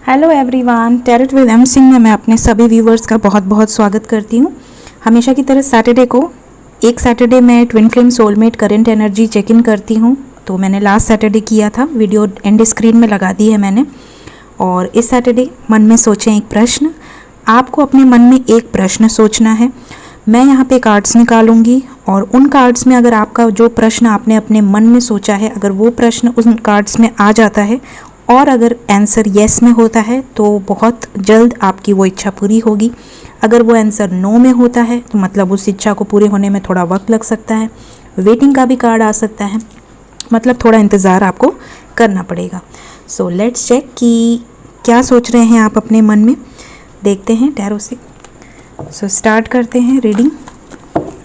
Hello everyone, tarot with M Singh में मैं अपने सभी व्यूवर्स का बहुत बहुत स्वागत करती हूँ। हमेशा की तरह सैटरडे को एक सैटरडे मैं twin flame soulmate current energy check in करती हूँ। तो मैंने लास्ट सैटरडे किया था, वीडियो एंड स्क्रीन में लगा दी है मैंने। और इस सैटरडे मन में सोचें एक प्रश्न। आपको अपने मन में एक प्रश्न सोचना है। मैं यहाँ पे कार्ड्स निकालूंगी और उन कार्ड्स में अगर आपका जो प्रश्न आपने अपने मन में सोचा है, अगर वो प्रश्न उन कार्ड्स में आ जाता है और अगर आंसर येस में होता है तो बहुत जल्द आपकी वो इच्छा पूरी होगी। अगर वो आंसर नो में होता है तो मतलब उस इच्छा को पूरे होने में थोड़ा वक्त लग सकता है। वेटिंग का भी कार्ड आ सकता है, मतलब थोड़ा इंतज़ार आपको करना पड़ेगा। सो लेट्स चेक कि क्या सोच रहे हैं आप अपने मन में। देखते हैं टैरो से। सो स्टार्ट करते हैं रीडिंग।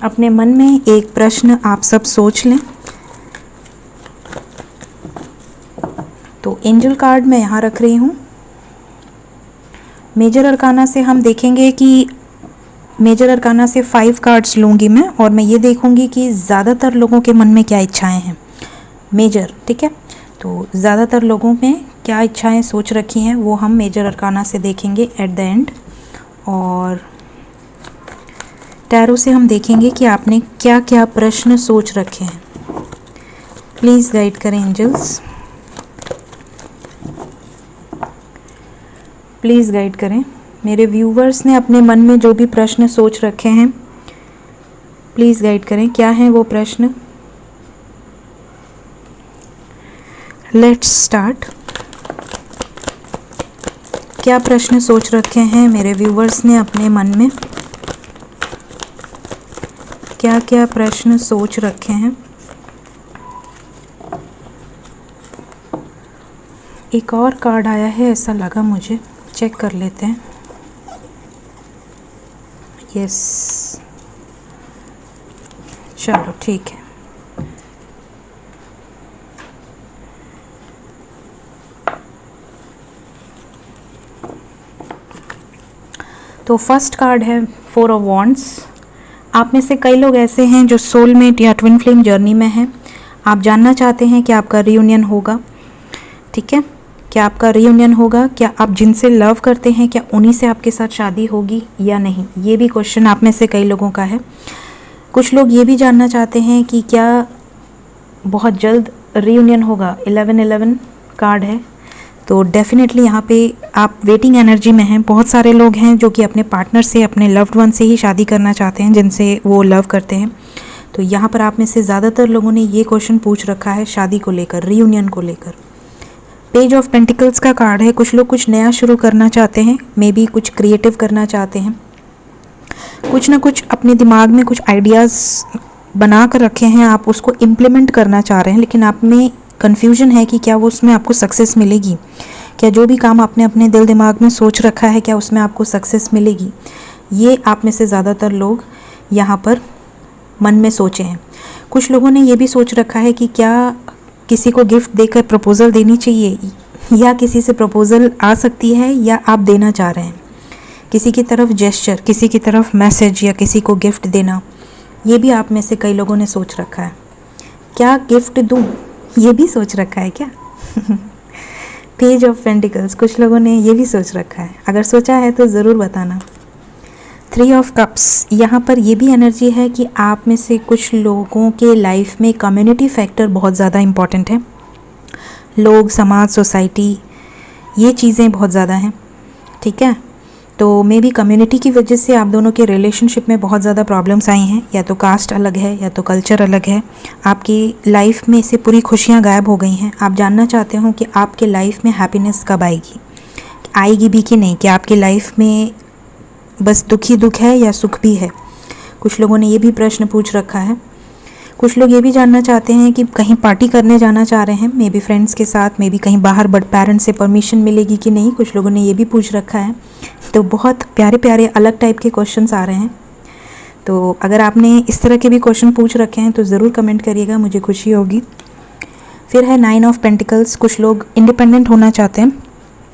अपने मन में एक प्रश्न आप सब सोच लें। तो एंजल कार्ड मैं यहाँ रख रही हूँ। मेजर अरकाना से हम देखेंगे कि मेजर अरकाना से 5 कार्ड्स लूँगी मैं और मैं ये देखूँगी कि ज़्यादातर लोगों के मन में क्या इच्छाएं हैं। मेजर, ठीक है। तो ज़्यादातर लोगों में क्या इच्छाएं सोच रखी हैं वो हम मेजर अरकाना से देखेंगे एट द एंड। और टैरो से हम देखेंगे कि आपने क्या क्या प्रश्न सोच रखे हैं। प्लीज़ गाइड करें एंजल्स, प्लीज़ गाइड करें। मेरे व्यूवर्स ने अपने मन में जो भी प्रश्न सोच रखे हैं प्लीज़ गाइड करें, क्या है वो प्रश्न। Let's start. क्या प्रश्न सोच रखे हैं मेरे व्यूवर्स ने अपने मन में, क्या क्या प्रश्न सोच रखे हैं। एक और कार्ड आया है ऐसा लगा मुझे, चेक कर लेते हैं। यस, चलो ठीक है। तो फर्स्ट कार्ड है 4 ऑफ वॉन्ड्स। आप में से कई लोग ऐसे हैं जो सोलमेट या ट्विन फ्लेम जर्नी में हैं। आप जानना चाहते हैं कि आपका रियूनियन होगा, ठीक है। क्या आपका रियूनियन होगा, क्या आप जिनसे लव करते हैं क्या उन्हीं से आपके साथ शादी होगी या नहीं, ये भी क्वेश्चन आप में से कई लोगों का है। कुछ लोग ये भी जानना चाहते हैं कि क्या बहुत जल्द रियूनियन होगा। 11-11 कार्ड है, तो डेफिनेटली यहाँ पे आप वेटिंग एनर्जी में हैं। बहुत सारे लोग हैं जो कि अपने पार्टनर से, अपने लव्ड वन से ही शादी करना चाहते हैं जिनसे वो लव करते हैं। तो यहाँ पर आप में से ज़्यादातर लोगों ने ये क्वेश्चन पूछ रखा है शादी को लेकर, रियूनियन को लेकर। पेज ऑफ पेंटिकल्स का कार्ड है। कुछ लोग कुछ नया शुरू करना चाहते हैं, मे बी कुछ क्रिएटिव करना चाहते हैं, कुछ ना कुछ अपने दिमाग में कुछ आइडियाज़ बना कर रखे हैं, आप उसको इम्प्लीमेंट करना चाह रहे हैं, लेकिन आप में कन्फ्यूजन है कि क्या वो उसमें आपको सक्सेस मिलेगी। क्या जो भी काम आपने अपने दिल दिमाग में सोच रखा है क्या उसमें आपको सक्सेस मिलेगी। ये आप में से ज़्यादातर लोग यहाँ पर मन में सोचे हैं। कुछ लोगों ने ये भी सोच रखा है कि क्या किसी को गिफ्ट देकर प्रपोज़ल देनी चाहिए, या किसी से प्रपोज़ल आ सकती है या आप देना चाह रहे हैं। किसी की तरफ जेस्चर, किसी की तरफ मैसेज या किसी को गिफ्ट देना, ये भी आप में से कई लोगों ने सोच रखा है। क्या गिफ्ट दूँ, ये भी सोच रखा है क्या। पेज ऑफ पेंटिकल्स, कुछ लोगों ने ये भी सोच रखा है। अगर सोचा है तो ज़रूर बताना। 3 ऑफ कप्स, यहाँ पर ये भी एनर्जी है कि आप में से कुछ लोगों के लाइफ में कम्युनिटी फैक्टर बहुत ज़्यादा इम्पॉर्टेंट है। लोग, समाज, सोसाइटी, ये चीज़ें बहुत ज़्यादा हैं, ठीक है। तो मे बी कम्युनिटी की वजह से आप दोनों के रिलेशनशिप में बहुत ज़्यादा प्रॉब्लम्स आई हैं। या तो कास्ट अलग है या तो कल्चर अलग है। आपकी लाइफ में से पूरी खुशियाँ गायब हो गई हैं। आप जानना चाहते हो कि आपके लाइफ में हैप्पीनेस कब आएगी, आएगी भी कि नहीं, कि आपकी लाइफ में बस दुख ही दुख है या सुख भी है। कुछ लोगों ने ये भी प्रश्न पूछ रखा है। कुछ लोग ये भी जानना चाहते हैं कि कहीं पार्टी करने जाना चाह रहे हैं, मे बी फ्रेंड्स के साथ, मे बी कहीं बाहर, बट पेरेंट्स से परमिशन मिलेगी कि नहीं, कुछ लोगों ने ये भी पूछ रखा है। तो बहुत प्यारे प्यारे अलग टाइप के क्वेश्चंस आ रहे हैं। तो अगर आपने इस तरह के भी क्वेश्चन पूछ रखे हैं तो ज़रूर कमेंट करिएगा, मुझे खुशी होगी। फिर है 9 ऑफ पेंटिकल्स। कुछ लोग इंडिपेंडेंट होना चाहते हैं।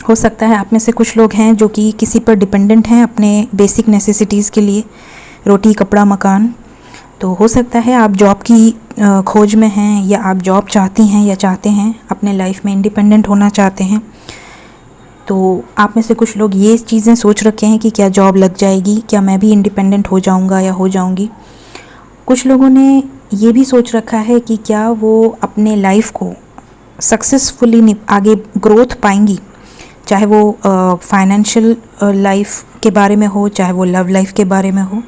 हो सकता है आप में से कुछ लोग हैं जो कि किसी पर डिपेंडेंट हैं अपने बेसिक नेसेसिटीज़ के लिए, रोटी, कपड़ा, मकान। तो हो सकता है आप जॉब की खोज में हैं, या आप जॉब चाहती हैं या चाहते हैं अपने लाइफ में इंडिपेंडेंट होना चाहते हैं। तो आप में से कुछ लोग ये चीज़ें सोच रखे हैं कि क्या जॉब लग जाएगी, क्या मैं भी इंडिपेंडेंट हो जाऊंगा या हो जाऊंगी। कुछ लोगों ने ये भी सोच रखा है कि क्या वो अपने लाइफ को सक्सेसफुली आगे ग्रोथ पाएंगी, चाहे वो फाइनेंशियल लाइफ के बारे में हो, चाहे वो लव लाइफ के बारे में हो।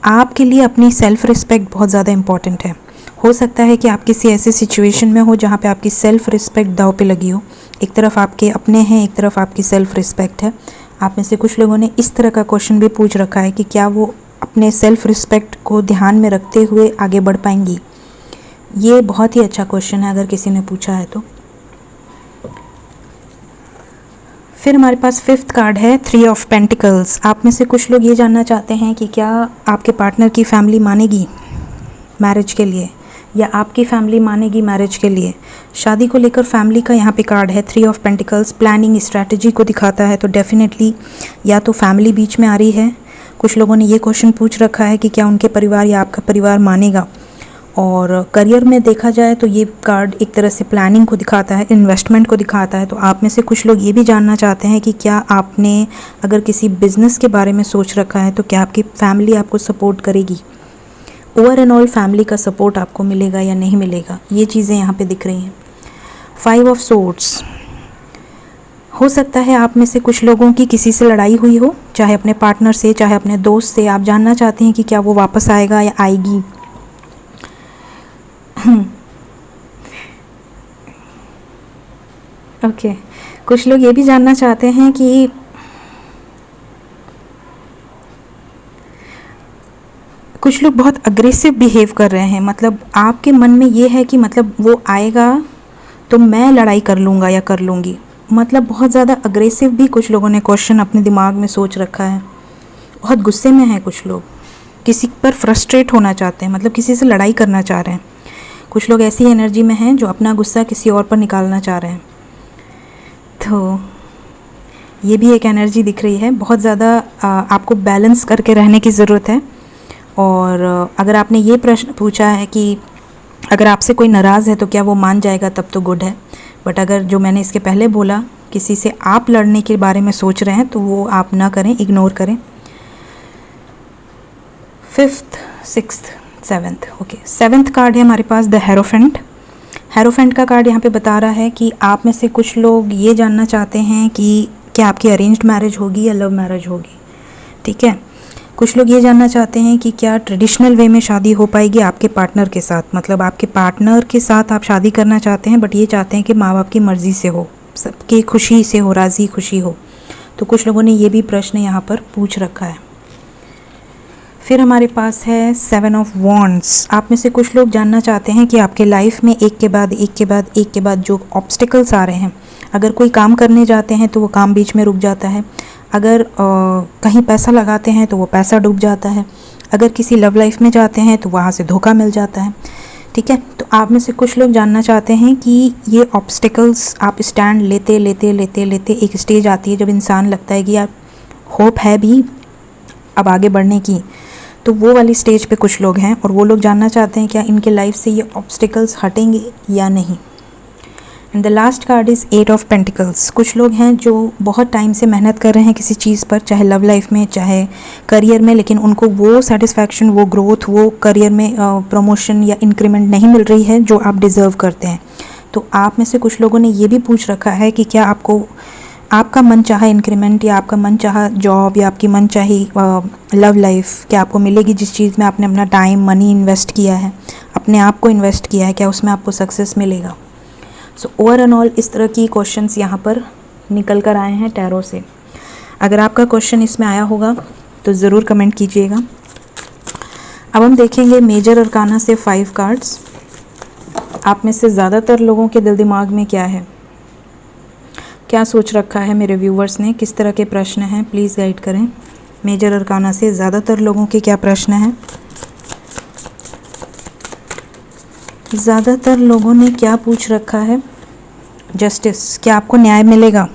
आपके लिए अपनी सेल्फ रिस्पेक्ट बहुत ज़्यादा इम्पॉर्टेंट है। हो सकता है कि आप किसी ऐसे सिचुएशन में हो जहाँ पे आपकी सेल्फ रिस्पेक्ट दांव पे लगी हो। एक तरफ आपके अपने हैं, एक तरफ आपकी सेल्फ रिस्पेक्ट है। आप में से कुछ लोगों ने इस तरह का क्वेश्चन भी पूछ रखा है कि क्या वो अपने सेल्फ रिस्पेक्ट को ध्यान में रखते हुए आगे बढ़ पाएंगी। ये बहुत ही अच्छा क्वेश्चन है अगर किसी ने पूछा है तो। फिर हमारे पास फिफ्थ कार्ड है 3 ऑफ पेंटिकल्स। आप में से कुछ लोग ये जानना चाहते हैं कि क्या आपके पार्टनर की फैमिली मानेगी मैरिज के लिए, या आपकी फैमिली मानेगी मैरिज के लिए। शादी को लेकर फैमिली का यहाँ पे कार्ड है 3 ऑफ पेंटिकल्स। प्लानिंग स्ट्रैटेजी को दिखाता है, तो डेफिनेटली या तो फैमिली बीच में आ रही है। कुछ लोगों ने ये क्वेश्चन पूछ रखा है कि क्या उनके परिवार या आपका परिवार मानेगा। और करियर में देखा जाए तो ये कार्ड एक तरह से प्लानिंग को दिखाता है, इन्वेस्टमेंट को दिखाता है। तो आप में से कुछ लोग ये भी जानना चाहते हैं कि क्या आपने अगर किसी बिज़नेस के बारे में सोच रखा है तो क्या आपकी फैमिली आपको सपोर्ट करेगी। ओवर एंड ऑल फैमिली का सपोर्ट आपको मिलेगा या नहीं मिलेगा, ये चीज़ें यहाँ पे दिख रही हैं। 5 ऑफ सोर्ड्स। हो सकता है आप में से कुछ लोगों की किसी से लड़ाई हुई हो, चाहे अपने पार्टनर से, चाहे अपने दोस्त से। आप जानना चाहते हैं कि क्या वो वापस आएगा या आएगी। ओके कुछ लोग ये भी जानना चाहते हैं कि कुछ लोग बहुत अग्रेसिव बिहेव कर रहे हैं। मतलब आपके मन में ये है कि मतलब वो आएगा तो मैं लड़ाई कर लूँगा या कर लूँगी। मतलब बहुत ज़्यादा अग्रेसिव भी कुछ लोगों ने क्वेश्चन अपने दिमाग में सोच रखा है। बहुत गुस्से में हैं कुछ लोग, किसी पर फ्रस्ट्रेट होना चाहते हैं, मतलब किसी से लड़ाई करना चाह रहे हैं। कुछ लोग ऐसी एनर्जी में हैं जो अपना गुस्सा किसी और पर निकालना चाह रहे हैं। तो ये भी एक एनर्जी दिख रही है। बहुत ज़्यादा आपको बैलेंस करके रहने की ज़रूरत है। और अगर आपने ये प्रश्न पूछा है कि अगर आपसे कोई नाराज़ है तो क्या वो मान जाएगा, तब तो गुड है। बट अगर जो मैंने इसके पहले बोला किसी से आप लड़ने के बारे में सोच रहे हैं तो वो आप ना करें, इग्नोर करें। 5th 6th 7th okay 7th card है हमारे पास द हेरोफेंट। हेरोफेंट का कार्ड यहाँ पे बता रहा है कि आप में से कुछ लोग ये जानना चाहते हैं कि क्या आपकी अरेंज्ड मैरिज होगी या लव मैरिज होगी। ठीक है, कुछ लोग ये जानना चाहते हैं कि क्या ट्रेडिशनल वे में शादी हो पाएगी आपके पार्टनर के साथ। मतलब आपके पार्टनर के साथ आप शादी करना चाहते हैं, बट ये चाहते हैं कि माँ बाप की मर्ज़ी से हो, सबकी खुशी से हो, राज़ी खुशी हो। तो कुछ लोगों ने ये भी प्रश्न यहाँ पर पूछ रखा है। फिर हमारे पास है 7 ऑफ वॉन्ड्स। आप में से कुछ लोग जानना चाहते हैं कि आपके लाइफ में एक के बाद एक के बाद एक के बाद जो ऑब्स्टिकल्स आ रहे हैं, अगर कोई काम करने जाते हैं तो वो काम बीच में रुक जाता है, अगर कहीं पैसा लगाते हैं तो वो पैसा डूब जाता है, अगर किसी लव लाइफ में जाते हैं तो वहाँ से धोखा मिल जाता है। ठीक है, तो आप में से कुछ लोग जानना चाहते हैं कि ये ऑब्स्टिकल्स आप स्टैंड लेते लेते लेते लेते एक स्टेज आती है जब इंसान लगता है कि यार होप है भी अब आगे बढ़ने की, तो वो वाली स्टेज पे कुछ लोग हैं और वो लोग जानना चाहते हैं क्या इनके लाइफ से ये ऑब्स्टिकल्स हटेंगे या नहीं। And the last card is 8 of pentacles. कुछ लोग हैं जो बहुत टाइम से मेहनत कर रहे हैं किसी चीज़ पर, चाहे लव लाइफ में चाहे करियर में, लेकिन उनको वो सेटिस्फैक्शन, वो ग्रोथ, वो करियर में प्रमोशन या इंक्रीमेंट नहीं मिल रही है जो आप डिज़र्व करते हैं। तो आप में से कुछ लोगों ने ये भी पूछ रखा है कि क्या आपको आपका मन चाहा इंक्रीमेंट या आपका मन चाहा जॉब या आपकी मन चाही लव लाइफ क्या आपको मिलेगी, जिस चीज़ में आपने अपना टाइम मनी इन्वेस्ट किया है, अपने आप को इन्वेस्ट किया है, क्या उसमें आपको सक्सेस मिलेगा। सो ओवर एंड ऑल इस तरह की क्वेश्चंस यहाँ पर निकल कर आए हैं टैरो से। अगर आपका क्वेश्चन इसमें आया होगा तो ज़रूर कमेंट कीजिएगा। अब हम देखेंगे मेजर अरकाना से 5 कार्ड्स। आप में से ज़्यादातर लोगों के दिल दिमाग में क्या है, क्या सोच रखा है मेरे व्यूवर्स ने, किस तरह के प्रश्न हैं, प्लीज़ गाइड करें। मेजर अरकाना से ज़्यादातर लोगों के क्या प्रश्न हैं, ज़्यादातर लोगों ने क्या पूछ रखा है। जस्टिस, क्या आपको न्याय मिलेगा,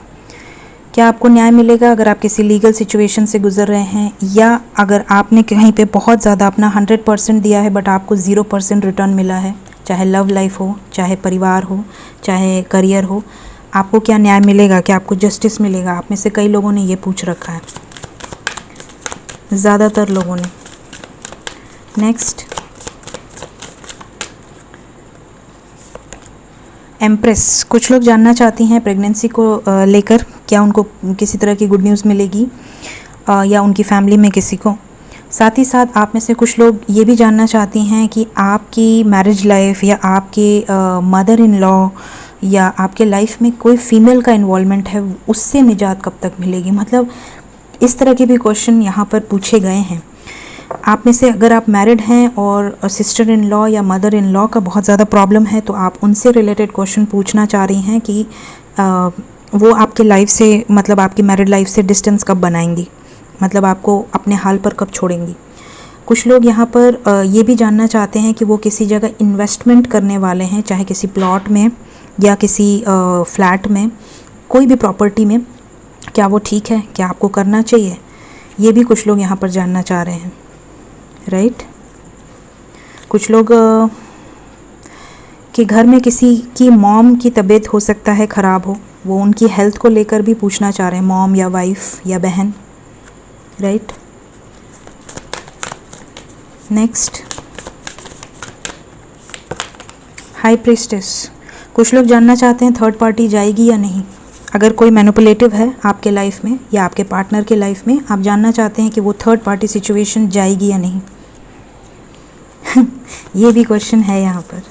क्या आपको न्याय मिलेगा अगर आप किसी लीगल सिचुएशन से गुजर रहे हैं, या अगर आपने कहीं पे बहुत ज़्यादा अपना 100% दिया है बट आपको 0% रिटर्न मिला है, चाहे लव लाइफ हो, चाहे परिवार हो, चाहे करियर हो। आपको क्या न्याय मिलेगा, क्या आपको जस्टिस मिलेगा? आप में से कई लोगों ने ये पूछ रखा है, ज़्यादातर लोगों ने। Next, empress. कुछ लोग जानना चाहती हैं प्रेगनेंसी को लेकर, क्या उनको किसी तरह की गुड न्यूज़ मिलेगी या उनकी फैमिली में किसी को। साथ ही साथ आप में से कुछ लोग ये भी जानना चाहती हैं कि आपकी मैरिज लाइफ या आपके मदर इन लॉ या आपके लाइफ में कोई फीमेल का इन्वॉल्वमेंट है, उससे निजात कब तक मिलेगी। मतलब इस तरह के भी क्वेश्चन यहाँ पर पूछे गए हैं। आप में से अगर आप मैरिड हैं और सिस्टर इन लॉ या मदर इन लॉ का बहुत ज़्यादा प्रॉब्लम है, तो आप उनसे रिलेटेड क्वेश्चन पूछना चाह रही हैं कि वो आपके लाइफ से, मतलब आपकी मैरिड लाइफ से डिस्टेंस कब बनाएंगी, मतलब आपको अपने हाल पर कब छोड़ेंगी। कुछ लोग यहाँ पर ये भी जानना चाहते हैं कि वो किसी जगह इन्वेस्टमेंट करने वाले हैं, चाहे किसी प्लॉट में या किसी फ्लैट में, कोई भी प्रॉपर्टी में, क्या वो ठीक है, क्या आपको करना चाहिए, ये भी कुछ लोग यहाँ पर जानना चाह रहे हैं, राइट। कुछ लोग कि घर में किसी की मॉम की तबीयत हो सकता है ख़राब हो, वो उनकी हेल्थ को लेकर भी पूछना चाह रहे हैं, मॉम या वाइफ या बहन, राइट। Next, high priestess. कुछ लोग जानना चाहते हैं थर्ड पार्टी जाएगी या नहीं। अगर कोई मैनिपुलेटिव है आपके लाइफ में या आपके पार्टनर के लाइफ में, आप जानना चाहते हैं कि वो थर्ड पार्टी सिचुएशन जाएगी या नहीं। ये भी क्वेश्चन है यहाँ पर,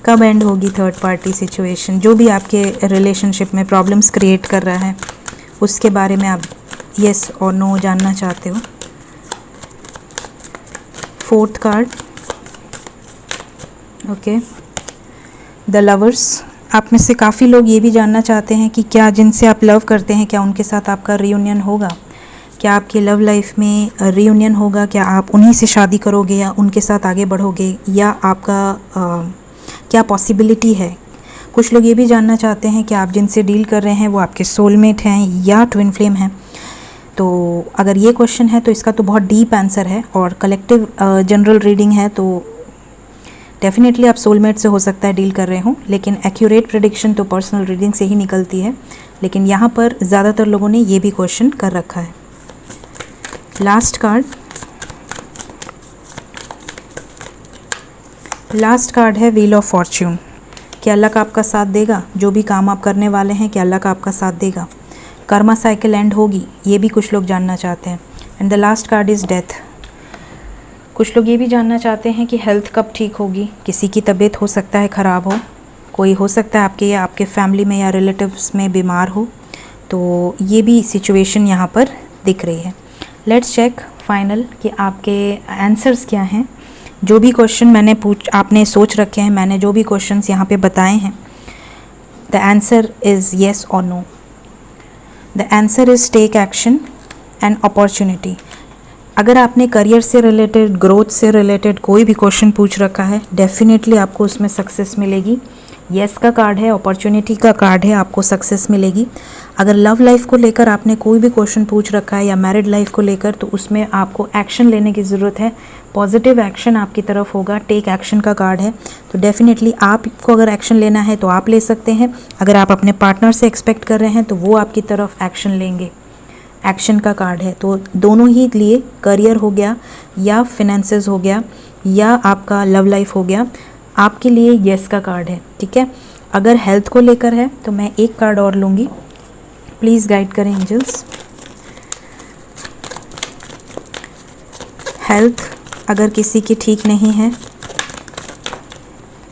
कब एंड होगी थर्ड पार्टी सिचुएशन। जो भी आपके रिलेशनशिप में प्रॉब्लम्स क्रिएट कर रहा है, उसके बारे में आप येस और नो जानना चाहते हो। Fourth card, okay, the lovers. आप में से काफ़ी लोग ये भी जानना चाहते हैं कि क्या जिनसे आप लव करते हैं, क्या उनके साथ आपका रियूनियन होगा, क्या आपकी लव लाइफ में रियूनियन होगा, क्या आप उन्हीं से शादी करोगे या उनके साथ आगे बढ़ोगे, या आपका क्या पॉसिबिलिटी है। कुछ लोग ये भी जानना चाहते हैं कि आप जिनसे डील कर रहे हैं वो आपके सोलमेट हैं या ट्विन फ्लेम हैं। तो अगर ये क्वेश्चन है तो इसका तो बहुत डीप आंसर है, और कलेक्टिव जनरल रीडिंग है, तो डेफिनेटली आप सोलमेट से हो सकता है डील कर रहे हो, लेकिन एक्यूरेट प्रेडिक्शन तो पर्सनल रीडिंग से ही निकलती है। लेकिन यहाँ पर ज़्यादातर लोगों ने ये भी क्वेश्चन कर रखा है। लास्ट कार्ड, लास्ट कार्ड है व्हील ऑफ फॉर्च्यून। क्या अल्लाह का आपका साथ देगा, जो भी काम आप करने वाले हैं, क्या अल्लाह का आपका साथ देगा, कर्मा साइकिल एंड होगी, ये भी कुछ लोग जानना चाहते हैं। And the last card is death. कुछ लोग ये भी जानना चाहते हैं कि हेल्थ कब ठीक होगी। किसी की तबीयत हो सकता है ख़राब हो, कोई हो सकता है आपके या आपके फैमिली में या रिलेटिव्स में बीमार हो, तो ये भी सिचुएशन यहाँ पर दिख रही है। लेट्स चेक फाइनल कि आपके आंसर्स क्या हैं। जो भी क्वेश्चन मैंने आपने सोच रखे हैं, मैंने जो भी क्वेश्चंस यहाँ पे बताए हैं, द आंसर इज़ येस और no. The answer is take action and opportunity. अगर आपने करियर से रिलेटेड, ग्रोथ से रिलेटेड कोई भी क्वेश्चन पूछ रखा है, डेफिनेटली आपको उसमें सक्सेस मिलेगी। येस का कार्ड है, अपॉर्चुनिटी का कार्ड है, आपको सक्सेस मिलेगी। अगर लव लाइफ को लेकर आपने कोई भी क्वेश्चन पूछ रखा है या मैरिड लाइफ को लेकर, तो उसमें आपको एक्शन लेने की ज़रूरत है। पॉजिटिव एक्शन आपकी तरफ होगा, टेक एक्शन का कार्ड है। तो डेफिनेटली आपको अगर एक्शन लेना है तो आप ले सकते हैं। अगर आप अपने पार्टनर से एक्सपेक्ट कर रहे हैं तो वो आपकी तरफ एक्शन लेंगे। एक्शन का कार्ड है, तो दोनों ही लिए, करियर हो गया या फिनेंसेस हो गया या आपका लव लाइफ हो गया, आपके लिए येस का कार्ड है। ठीक है, अगर हेल्थ को लेकर है तो मैं एक कार्ड और लूँगी, प्लीज़ गाइड करें एंजल्स। हेल्थ अगर किसी की ठीक नहीं है,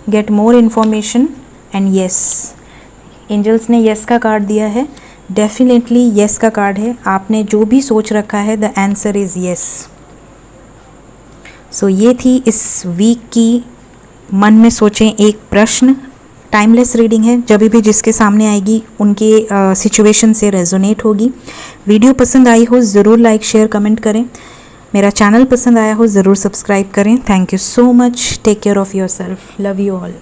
get more information and yes. Angels ने येस का कार्ड दिया है, डेफिनेटली येस का कार्ड है। आपने जो भी सोच रखा है, द आंसर इज़ येस। सो ये थी इस वीक की मन में सोचें एक प्रश्न। टाइमलेस रीडिंग है, जब भी जिसके सामने आएगी उनके सिचुएशन से रेजोनेट होगी। वीडियो पसंद आई हो ज़रूर लाइक शेयर कमेंट करें। मेरा चैनल पसंद आया हो ज़रूर सब्सक्राइब करें। Thank you so much. Take care of yourself. Love you all.